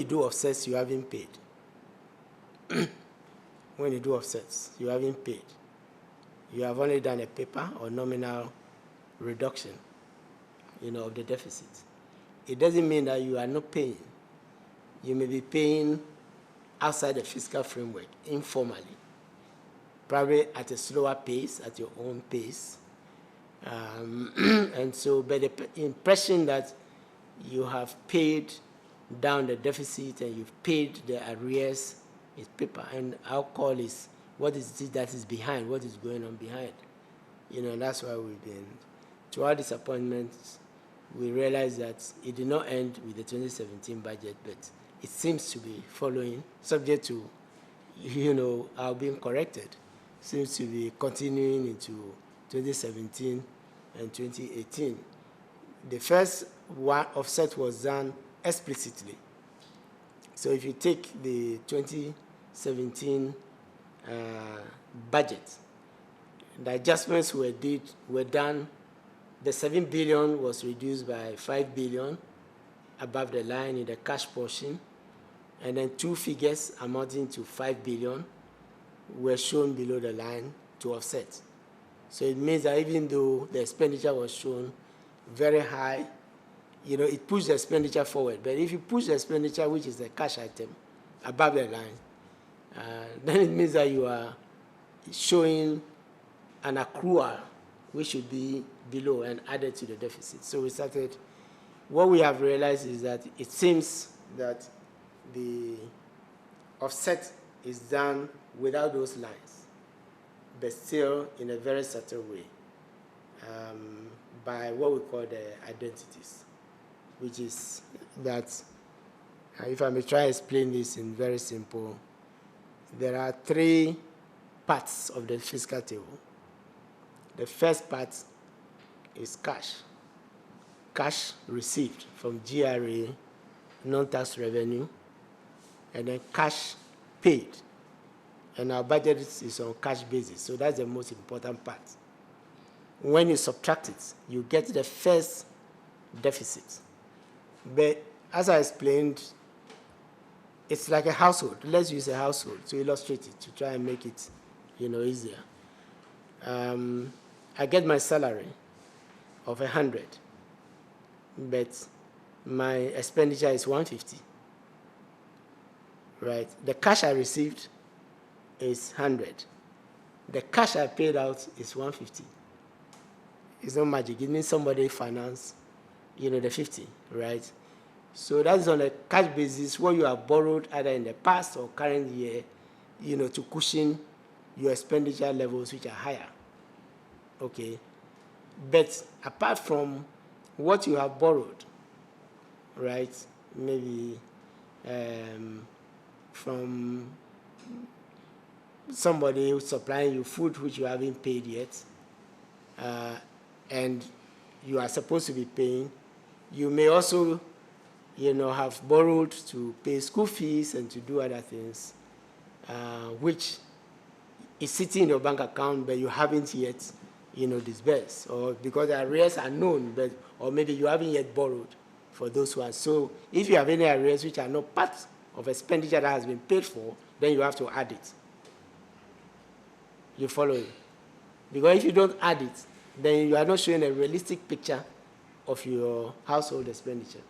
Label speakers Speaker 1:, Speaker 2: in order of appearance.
Speaker 1: do offsets, you haven't paid. When you do offsets, you haven't paid. You have only done a paper or nominal reduction, of the deficit. It doesn't mean that you are not paying. You may be paying outside the fiscal framework, informally, probably at a slower pace, at your own pace. And so, but the impression that you have paid down the deficit and you've paid the arrears is paper. And our call is, what is it that is behind? What is going on behind? That's why we've been, to our disappointments, we realized that it did not end with the 2017 budget, but it seems to be following, subject to, our being corrected, seems to be continuing into 2017 and 2018. The first one offset was done explicitly. So if you take the 2017 budget, the adjustments were done. The 7 billion was reduced by 5 billion above the line in the cash portion, and then two figures amounting to 5 billion were shown below the line to offset. So it means that even though the expenditure was shown very high, it pushed the expenditure forward. But if you push the expenditure, which is the cash item, above the line, then it means that you are showing an accrual which should be below and added to the deficit. So we started, what we have realized is that it seems that the offset is done without those lines, but still in a very subtle way, by what we call the identities, which is that, if I may try to explain this in very simple, there are three parts of the fiscal table. The first part is cash. Cash received from GRA, non-tax revenue, and then cash paid. And our budget is on cash basis, so that's the most important part. When you subtract it, you get the first deficit. But as I explained, it's like a household. Let's use a household to illustrate it, to try and make it, easier. I get my salary of 100, but my expenditure is 150. Right? The cash I received is 100. The cash I paid out is 150. It's not magic. It means somebody financed, the 50, right? So that's on a cash basis, what you have borrowed either in the past or current year, to cushion your expenditure levels, which are higher. Okay? But apart from what you have borrowed, right, maybe from somebody who's supplying you food which you haven't paid yet, and you are supposed to be paying, you may also, have borrowed to pay school fees and to do other things, which is sitting in your bank account, but you haven't yet, disbursed, or because the arrears are known, or maybe you haven't yet borrowed for those ones. So if you have any arrears which are not part of expenditure that has been paid for, then you have to add it. You follow it? Because if you don't add it, then you are not showing a realistic picture of your household expenditure.